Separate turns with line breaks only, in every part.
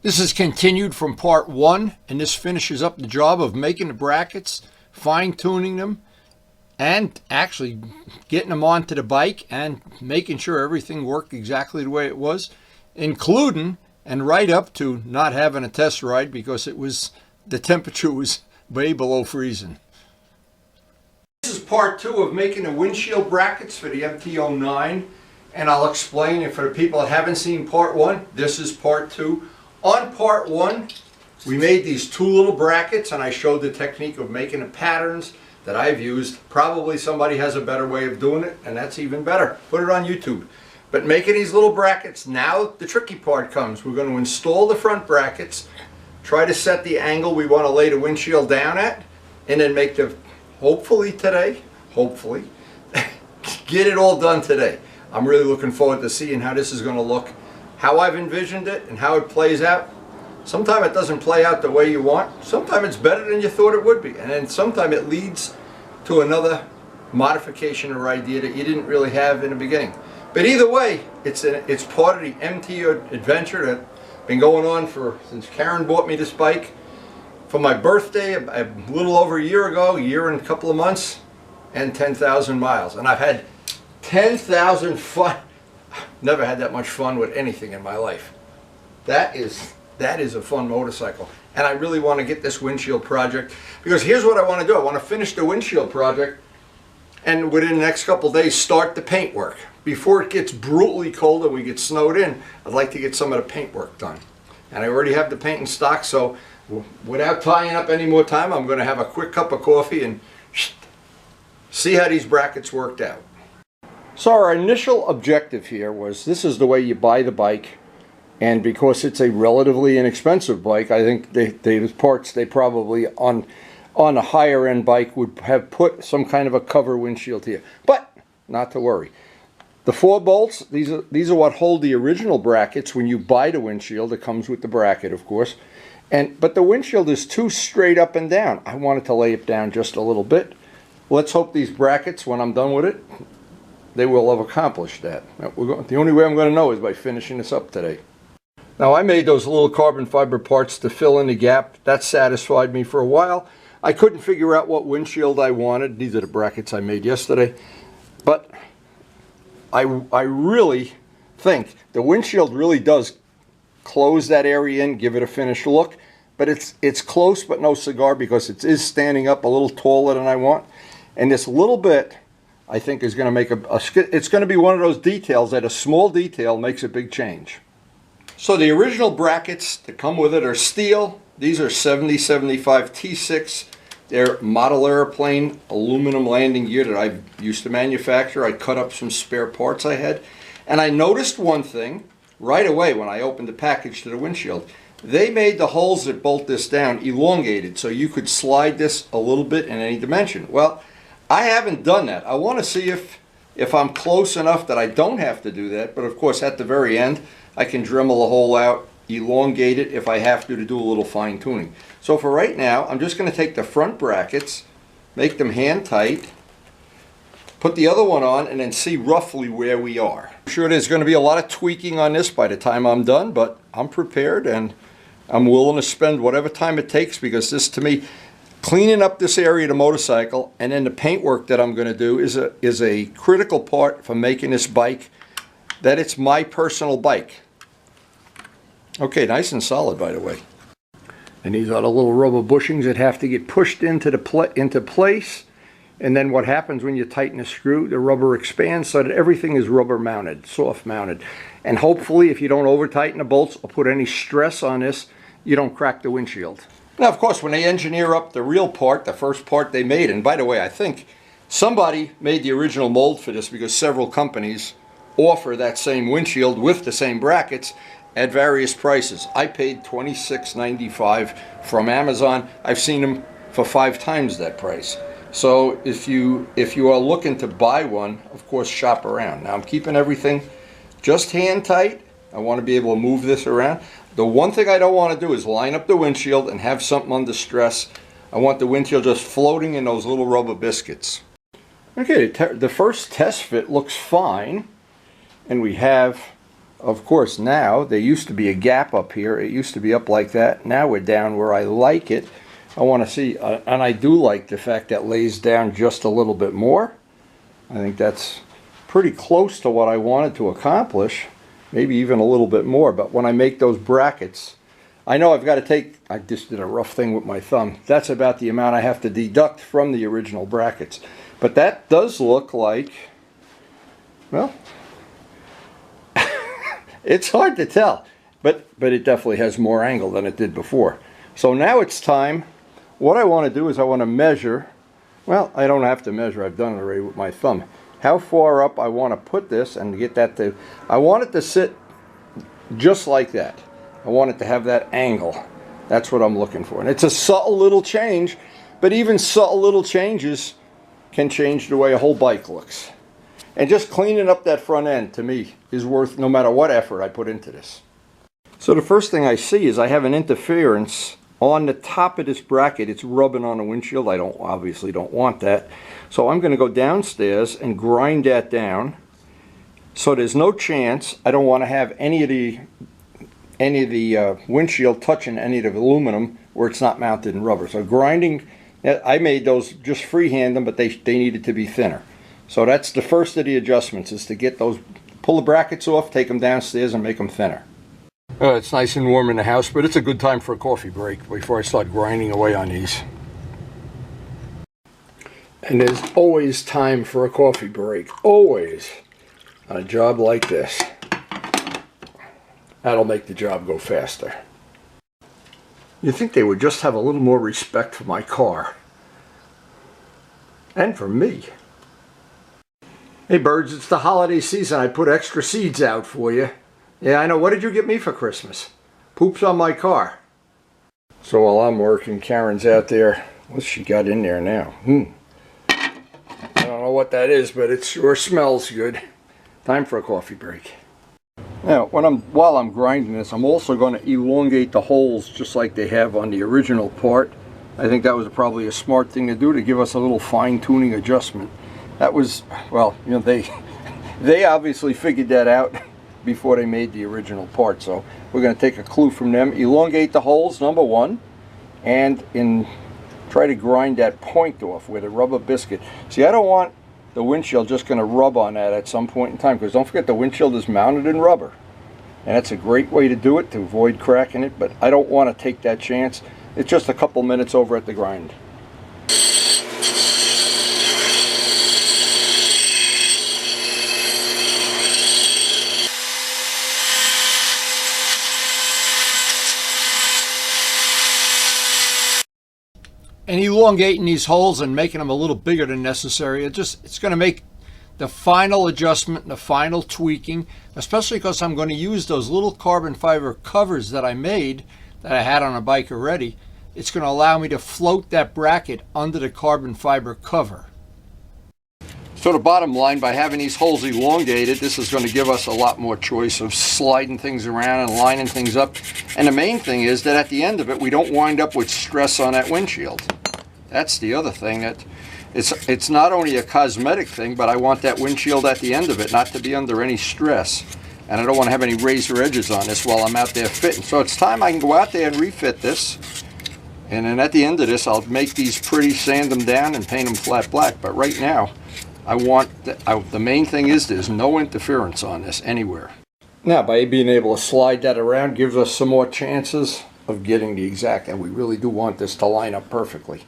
This is continued from part 1, and this finishes up the job of making the brackets, fine-tuning them, and actually getting them onto the bike and making sure everything worked exactly the way it was, including and right up to not having a test ride because the temperature was way below freezing. This is part 2 of making the windshield brackets for the MT09, and I'll explain it for the people that haven't seen part 1. This is part 2. On part 1, we made these 2 little brackets, and I showed the technique of making the patterns that I've used. Probably somebody has a better way of doing it, and that's even better. Put it on YouTube. But making these little brackets, now the tricky part comes. We're going to install the front brackets, try to set the angle we want to lay the windshield down at, and then make the, hopefully, get it all done today. I'm really looking forward to seeing how this is going to look, how I've envisioned it, and how it plays out. Sometimes it doesn't play out the way you want. Sometimes it's better than you thought it would be. And then sometimes it leads to another modification or idea that you didn't really have in the beginning. But either way, it's part of the MT adventure that's been going on since Karen bought me this bike. For my birthday, a little over a year ago, a year and a couple of months, and 10,000 miles. And I've had 10,000 fun. Never had that much fun with anything in my life. That is a fun motorcycle, and I really want to get this windshield project, because here's what I want to do. I want to finish the windshield project and within the next couple days start the paint work. Before it gets brutally cold and we get snowed in, I'd like to get some of the paint work done. And I already have the paint in stock, so without tying up any more time, I'm going to have a quick cup of coffee and see how these brackets worked out. So our initial objective here was, this is the way you buy the bike. And because it's a relatively inexpensive bike, I think the parts they probably on a higher end bike would have put some kind of a cover windshield here. But not to worry. The 4 bolts, these are what hold the original brackets when you buy the windshield. It comes with the bracket, of course. But the windshield is too straight up and down. I wanted to lay it down just a little bit. Let's hope these brackets, when I'm done with it, they will have accomplished that. The only way I'm going to know is by finishing this up today. Now, I made those little carbon fiber parts to fill in the gap. That satisfied me for a while. I couldn't figure out what windshield I wanted. These are the brackets I made yesterday. But I really think the windshield really does close that area in, give it a finished look. But it's close but no cigar, because it is standing up a little taller than I want. And this little bit, I think, is going to make it's going to be one of those details that a small detail makes a big change. So the original brackets that come with it are steel. These are 7075 T6. They're model airplane aluminum landing gear that I used to manufacture. I cut up some spare parts I had. And I noticed one thing right away when I opened the package to the windshield. They made the holes that bolt this down elongated, so you could slide this a little bit in any dimension. Well, I haven't done that. I want to see if I'm close enough that I don't have to do that. But of course, at the very end, I can Dremel a hole out, elongate it if I have to do a little fine tuning. So for right now, I'm just going to take the front brackets, make them hand tight, put the other one on, and then see roughly where we are. I'm sure there's going to be a lot of tweaking on this by the time I'm done, but I'm prepared and I'm willing to spend whatever time it takes, because this, to me, cleaning up this area of the motorcycle and then the paint work that I'm going to do is a critical part for making this bike that it's my personal bike. Okay, nice and solid, by the way. And these are the little rubber bushings that have to get pushed into place. And then what happens when you tighten a screw, the rubber expands so that everything is rubber mounted, soft mounted. And hopefully, if you don't over tighten the bolts or put any stress on this, you don't crack the windshield. Now, of course, when they engineer up the real part, the first part they made, and by the way, I think somebody made the original mold for this, because several companies offer that same windshield with the same brackets at various prices. I paid $26.95 from Amazon. I've seen them for 5 times that price. So if you are looking to buy one, of course, shop around. Now, I'm keeping everything just hand tight. I want to be able to move this around. The one thing I don't want to do is line up the windshield and have something under stress. I want the windshield just floating in those little rubber biscuits. Okay, the first test fit looks fine. And we have of course, now there used to be a gap up here. It used to be up like that. Now we're down where I like it. I want to see, and I do like the fact that lays down just a little bit more. I think that's pretty close to what I wanted to accomplish, maybe even a little bit more. But when I make those brackets, I know I've got to take, I just did a rough thing with my thumb. That's about the amount I have to deduct from the original brackets. But that does look like, well, it's hard to tell, but it definitely has more angle than it did before. So now it's time. What I want to do is I want to measure, well, I don't have to measure, I've done it already with my thumb, how far up I want to put this and get that to, I want it to sit just like that. I want it to have that angle. That's what I'm looking for. And it's a subtle little change, but even subtle little changes can change the way a whole bike looks. And just cleaning up that front end, to me, is worth no matter what effort I put into this. So the first thing I see is I have an interference on the top of this bracket. It's rubbing on the windshield. I obviously don't want that. So I'm going to go downstairs and grind that down. So there's no chance. I don't want to have any of the windshield touching any of the aluminum where it's not mounted in rubber. So grinding, I made those just freehand them, but they needed to be thinner. So that's the first of the adjustments, is to get those, pull the brackets off, take them downstairs and make them thinner. It's nice and warm in the house, but it's a good time for a coffee break before I start grinding away on these. And there's always time for a coffee break, always, on a job like this. That'll make the job go faster. You'd think they would just have a little more respect for my car. And for me. Hey birds, it's the holiday season. I put extra seeds out for you. Yeah, I know. What did you get me for Christmas? Poops on my car. So while I'm working, Karen's out there. What's she got in there now? I don't know what that is, but it sure smells good. Time for a coffee break. Now, while I'm grinding this, I'm also going to elongate the holes just like they have on the original part. I think that was probably a smart thing to do, to give us a little fine-tuning adjustment. That was, well, you know, they obviously figured that out before they made the original part. So we're going to take a clue from them, elongate the holes, number one, and try to grind that point off with a rubber biscuit. See, I don't want the windshield just going to rub on that at some point in time, because don't forget the windshield is mounted in rubber. And that's a great way to do it, to avoid cracking it, but I don't want to take that chance. It's just a couple minutes over at the grind. And elongating these holes and making them a little bigger than necessary, it's going to make the final adjustment and the final tweaking, especially because I'm going to use those little carbon fiber covers that I made, that I had on a bike already. It's going to allow me to float that bracket under the carbon fiber cover. So the bottom line, by having these holes elongated, this is going to give us a lot more choice of sliding things around and lining things up. And the main thing is that at the end of it, we don't wind up with stress on that windshield. That's the other thing, that it's not only a cosmetic thing, but I want that windshield at the end of it not to be under any stress. And I don't want to have any razor edges on this while I'm out there fitting. So it's time I can go out there and refit this. And then at the end of this, I'll make these pretty, sand them down and paint them flat black. But right now, I want, the main thing is there's no interference on this anywhere. Now, by being able to slide that around gives us some more chances of getting the exact, and we really do want this to line up perfectly.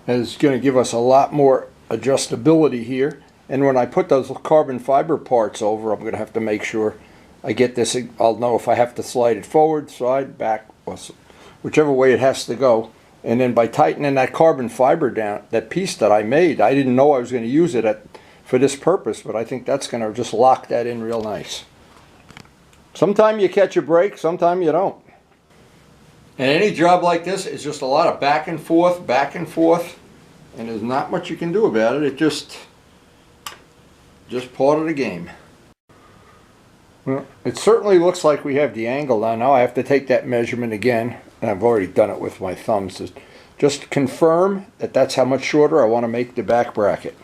And it's going to give us a lot more adjustability here. And when I put those carbon fiber parts over, I'm going to have to make sure I get this. I'll know if I have to slide it forward, side, back, or whichever way it has to go. And then by tightening that carbon fiber down, that piece that I made, I didn't know I was going to use it for this purpose, but I think that's going to just lock that in real nice. Sometimes you catch a break, sometimes you don't. And any job like this is just a lot of back and forth, and there's not much you can do about it. It just part of the game. Well, it certainly looks like we have the angle now. Now I have to take that measurement again, and I've already done it with my thumbs. Just confirm that that's how much shorter I want to make the back bracket.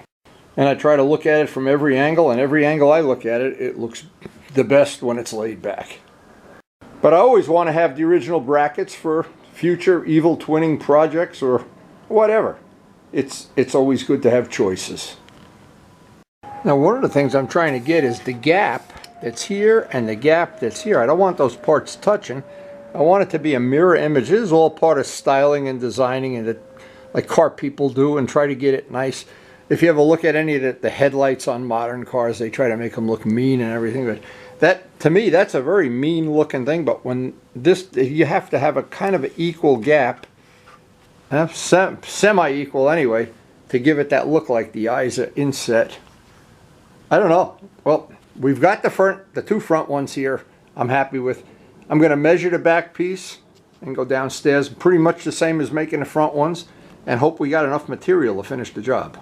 And I try to look at it from every angle, and every angle I look at it, it looks the best when it's laid back. But I always want to have the original brackets for future evil twinning projects or whatever. It's always good to have choices. Now, one of the things I'm trying to get is the gap that's here and the gap that's here. I don't want those parts touching. I want it to be a mirror image. This is all part of styling and designing, and like car people do, and try to get it nice. If you ever look at any of the headlights on modern cars, they try to make them look mean and everything. But that, to me, that's a very mean looking thing. But when this, you have to have a kind of an equal gap, semi-equal anyway, to give it that look like the eyes are inset. I don't know. Well, we've got the two front ones here I'm happy with. I'm going to measure the back piece and go downstairs, pretty much the same as making the front ones, and hope we got enough material to finish the job.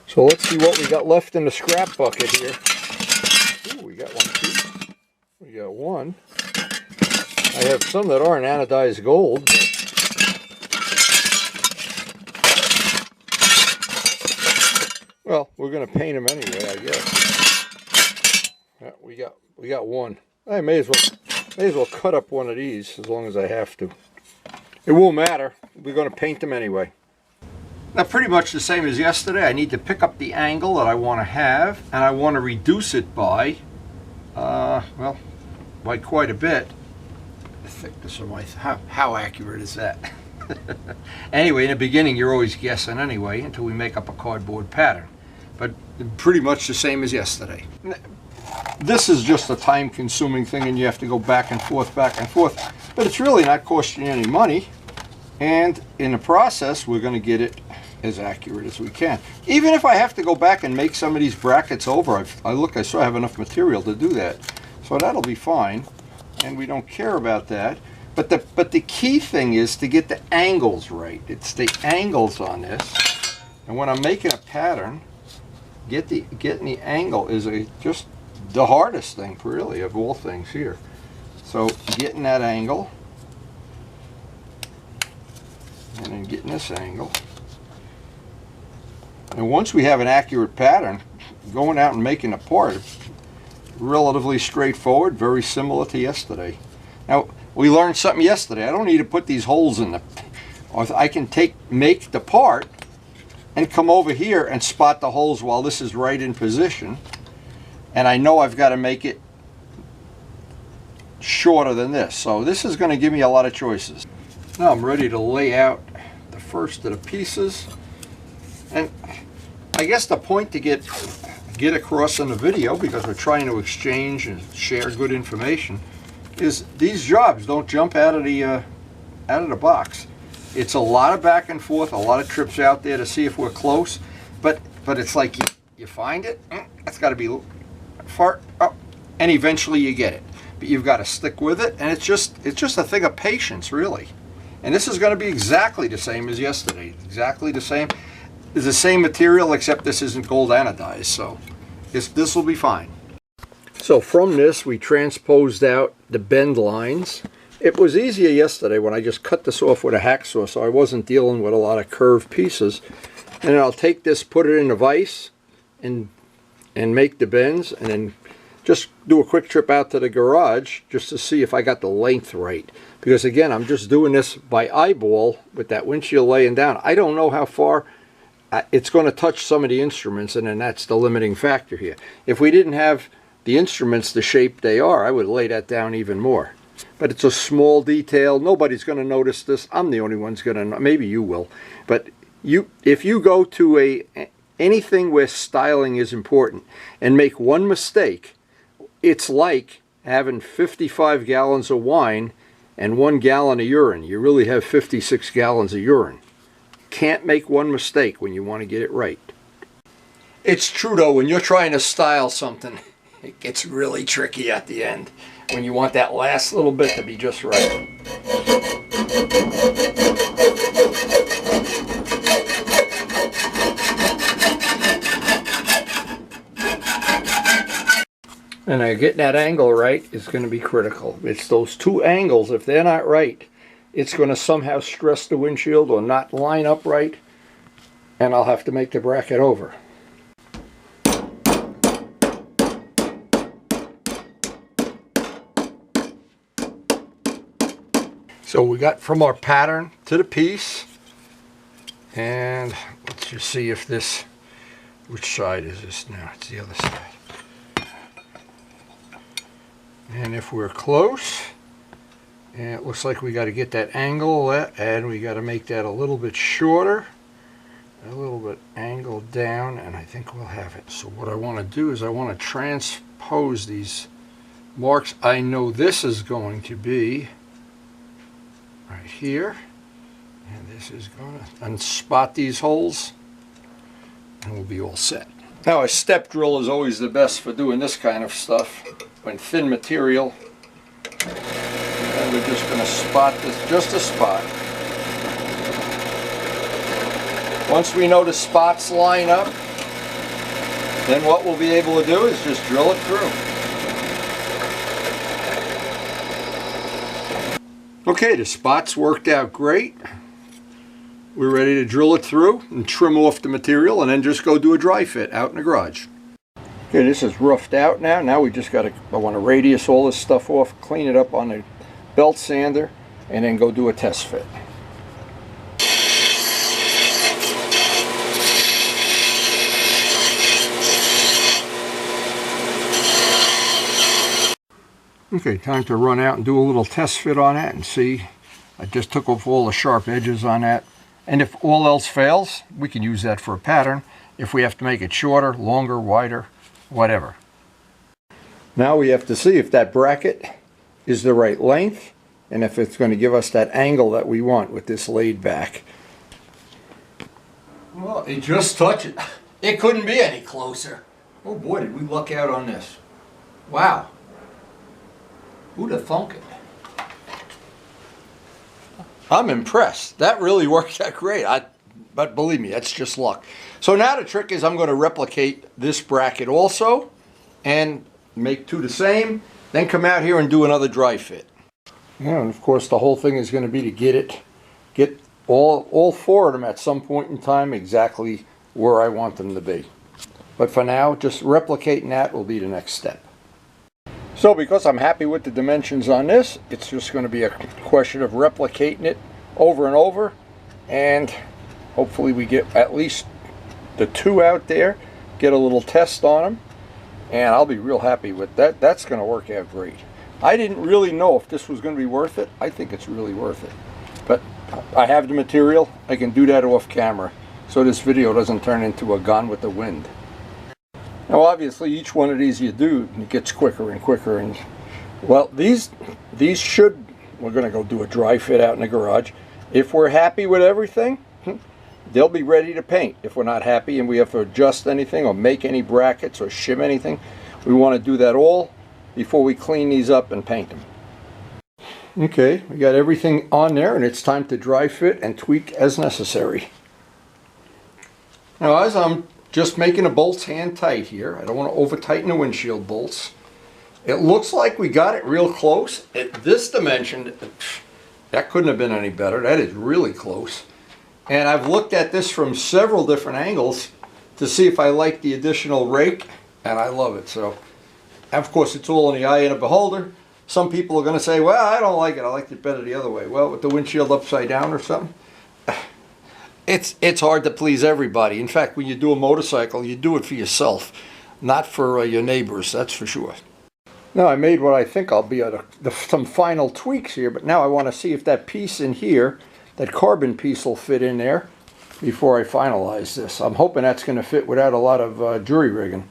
So let's see what we got left in the scrap bucket here. Ooh, we got one too. We got one. I have some that aren't anodized gold. Well, we're going to paint them anyway, I guess. Yeah, we got one. I may as well cut up one of these as long as I have to. It won't matter. We're going to paint them anyway. Now, pretty much the same as yesterday. I need to pick up the angle that I want to have, and I want to reduce it by, well, by quite a bit. The thickness of my, how accurate is that? Anyway, in the beginning, you're always guessing anyway until we make up a cardboard pattern. But pretty much the same as yesterday. This is just a time-consuming thing, and you have to go back and forth, but it's really not costing you any money, and in the process we're going to get it as accurate as we can. Even if I have to go back and make some of these brackets over, I still have enough material to do that, so that'll be fine, and we don't care about that. But the key thing is to get the angles right. It's the angles on this, and when I'm making a pattern, getting the angle is just the hardest thing, really, of all things here. So getting that angle, and then getting this angle. And once we have an accurate pattern, going out and making a part, it's relatively straightforward, very similar to yesterday. Now, we learned something yesterday. I don't need to put these holes in or I can make the part and come over here and spot the holes while this is right in position. And I know I've got to make it shorter than this. So this is going to give me a lot of choices. Now I'm ready to lay out the first of the pieces. And I guess the point to get across in the video, because we're trying to exchange and share good information, is these jobs don't jump out of the box. It's a lot of back and forth, a lot of trips out there to see if we're close, but it's like you find it, it's got to be far up, and eventually you get it. But you've got to stick with it, and it's just a thing of patience, really. And this is going to be exactly the same as yesterday. Exactly the same. It's the same material, except this isn't gold anodized, so this will be fine. So from this, we transposed out the bend lines. It was easier yesterday when I just cut this off with a hacksaw, so I wasn't dealing with a lot of curved pieces. And then I'll take this, put it in a vise, and make the bends, and then just do a quick trip out to the garage just to see if I got the length right. Because again, I'm just doing this by eyeball with that windshield laying down. I don't know how far it's going to touch some of the instruments, and then that's the limiting factor here. If we didn't have the instruments the shape they are, I would lay that down even more. But it's a small detail. Nobody's going to notice this. I'm the only one's going to know. Maybe you will. But if you go to anything where styling is important and make one mistake, it's like having 55 gallons of wine and 1 gallon of urine. You really have 56 gallons of urine. Can't make one mistake when you want to get it right. It's true though, when you're trying to style something, it gets really tricky at the end when you want that last little bit to be just right. And getting that angle right is going to be critical. It's those two angles, if they're not right, it's going to somehow stress the windshield or not line up right, and I'll have to make the bracket over. So we got from our pattern to the piece, and let's just see if this, which side is this now? It's the other side. And if we're close, and it looks like we got to get that angle, and we got to make that a little bit shorter, a little bit angled down, and I think we'll have it. So what I want to do is I want to transpose these marks. I know this is going to be right here, and this is going to unspot these holes, and we'll be all set. Now a step drill is always the best for doing this kind of stuff when thin material. And we're just going to spot this, just a spot. Once we know the spots line up, then what we'll be able to do is just drill it through. Okay, the spots worked out great. We're ready to drill it through and trim off the material and then just go do a dry fit out in the garage. Okay, this is roughed out now. Now we just I want to radius all this stuff off, clean it up on the belt sander, and then go do a test fit. Okay, time to run out and do a little test fit on that and see. I just took off all the sharp edges on that. And if all else fails, we can use that for a pattern. If we have to make it shorter, longer, wider, whatever. Now we have to see if that bracket is the right length and if it's going to give us that angle that we want with this laid back. Well, it just touched it. It couldn't be any closer. Oh boy, did we luck out on this. Wow. Who'd have thunk it? I'm impressed. That really worked out great. But believe me, that's just luck. So now the trick is I'm going to replicate this bracket also and make two the same, then come out here and do another dry fit. Yeah, and of course the whole thing is going to be to get all four of them at some point in time exactly where I want them to be. But for now, just replicating that will be the next step. So because I'm happy with the dimensions on this, it's just going to be a question of replicating it over and over, and hopefully we get at least the two out there, get a little test on them, and I'll be real happy with that. That's going to work out great. I didn't really know if this was going to be worth it. I think it's really worth it. But I have the material. I can do that off camera, so this video doesn't turn into a Gone with the Wind. Now obviously each one of these you do, it gets quicker and quicker, and well, these should, we're going to go do a dry fit out in the garage. If we're happy with everything, they'll be ready to paint. If we're not happy and we have to adjust anything or make any brackets or shim anything, we want to do that all before we clean these up and paint them. Okay, we got everything on there and it's time to dry fit and tweak as necessary. Now as I'm just making the bolts hand tight here, I don't want to over tighten the windshield bolts. It looks like we got it real close. At this dimension, that couldn't have been any better. That is really close. And I've looked at this from several different angles to see if I like the additional rake, and I love it. So, of course, it's all in the eye of the beholder. Some people are going to say, well, I don't like it. I liked it better the other way. Well, with the windshield upside down or something, it's hard to please everybody. In fact, when you do a motorcycle, you do it for yourself, not for your neighbors, that's for sure. Now I made what I think I'll be some final tweaks here, but now I want to see if that piece in here, that carbon piece, will fit in there before I finalize this. I'm hoping that's going to fit without a lot of jury rigging.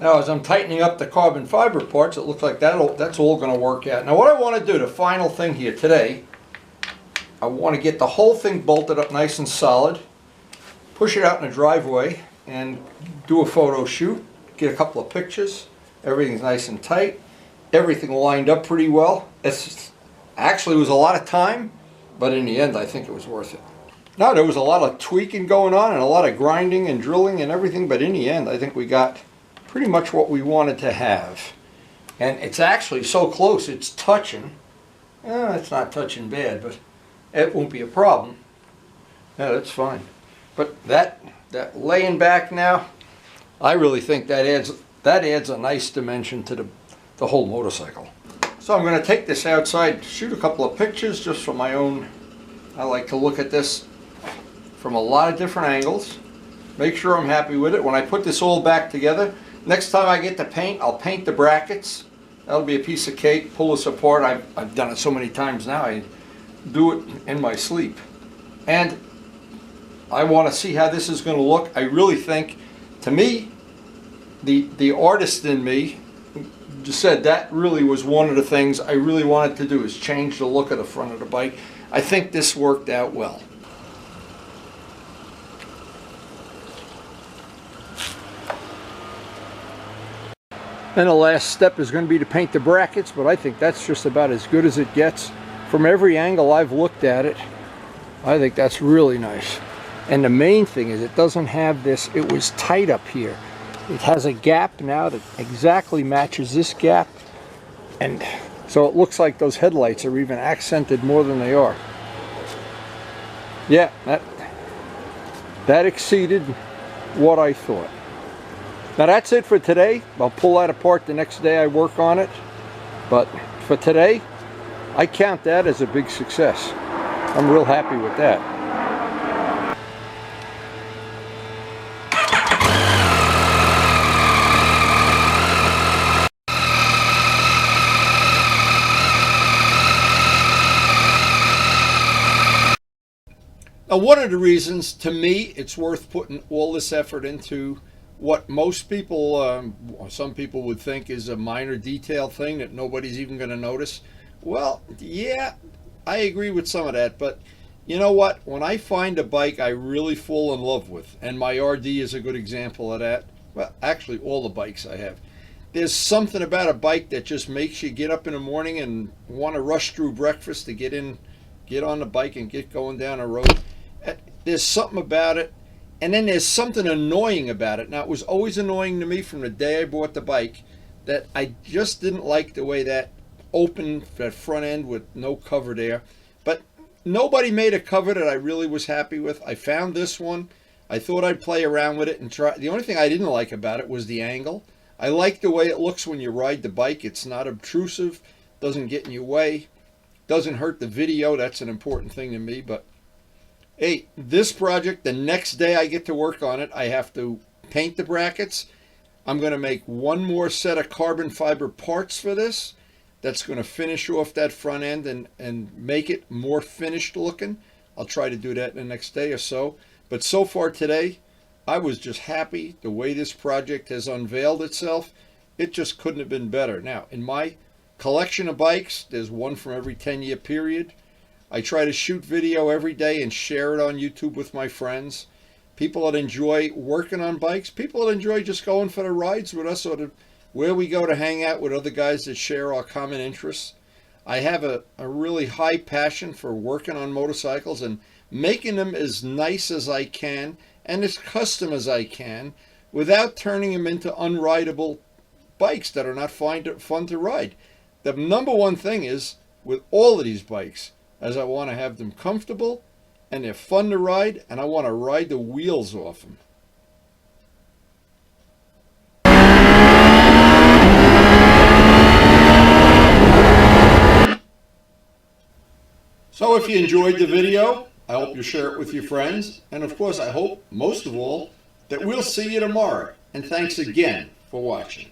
Now as I'm tightening up the carbon fiber parts, it looks like that's all going to work out. Now what I want to do, the final thing here today, I want to get the whole thing bolted up nice and solid, push it out in the driveway and do a photo shoot, get a couple of pictures. Everything's nice and tight, everything lined up pretty well. Actually was a lot of time, but in the end I think it was worth it. Now there was a lot of tweaking going on and a lot of grinding and drilling and everything, but in the end I think we got pretty much what we wanted to have. And it's actually so close, it's touching. It's not touching bad, but it won't be a problem. Yeah, that's fine. But that laying back now, I really think that adds a nice dimension to the whole motorcycle. So I'm going to take this outside, shoot a couple of pictures just for my own. I like to look at this from a lot of different angles. Make sure I'm happy with it. When I put this all back together, next time I get to paint, I'll paint the brackets. That'll be a piece of cake. Pull this apart. I've done it so many times now. I do it in my sleep. And I want to see how this is going to look. I really think, to me, the artist in me just said that really was one of the things I really wanted to do, is change the look of the front of the bike. I think this worked out well. Then the last step is going to be to paint the brackets, but I think that's just about as good as it gets. From every angle I've looked at it, I think that's really nice. And the main thing is it doesn't have this, it was tight up here. It has a gap now that exactly matches this gap. And so it looks like those headlights are even accented more than they are. Yeah, that exceeded what I thought. Now that's it for today. I'll pull that apart the next day I work on it. But for today, I count that as a big success. I'm real happy with that. Now, one of the reasons, to me, it's worth putting all this effort into what most people, some people would think is a minor detail thing that nobody's even going to notice. Well, yeah, I agree with some of that, but you know what? When I find a bike I really fall in love with, and my RD is a good example of that, well, actually all the bikes I have, there's something about a bike that just makes you get up in the morning and want to rush through breakfast to get on the bike and get going down the road. There's something about it. And then there's something annoying about it. Now, it was always annoying to me from the day I bought the bike that I just didn't like the way that open, that front end with no cover there. But nobody made a cover that I really was happy with. I found this one. I thought I'd play around with it and try. The only thing I didn't like about it was the angle. I like the way it looks when you ride the bike. It's not obtrusive, doesn't get in your way, doesn't hurt the video. That's an important thing to me. But hey, this project, the next day I get to work on it, I have to paint the brackets. I'm going to make one more set of carbon fiber parts for this. That's going to finish off that front end and make it more finished looking. I'll try to do that in the next day or so. But so far today, I was just happy the way this project has unveiled itself. It just couldn't have been better. Now, in my collection of bikes, there's one from every 10-year period. I try to shoot video every day and share it on YouTube with my friends. People that enjoy working on bikes, people that enjoy just going for the rides with us, or where we go to hang out with other guys that share our common interests. I have a really high passion for working on motorcycles and making them as nice as I can and as custom as I can without turning them into unrideable bikes that are not fun to ride. The number one thing is, with all of these bikes, as I want to have them comfortable and they're fun to ride, and I want to ride the wheels off them. So if you enjoyed the video, I hope you share it with your friends, and of course I hope, most of all, that we'll see you tomorrow. And thanks again for watching.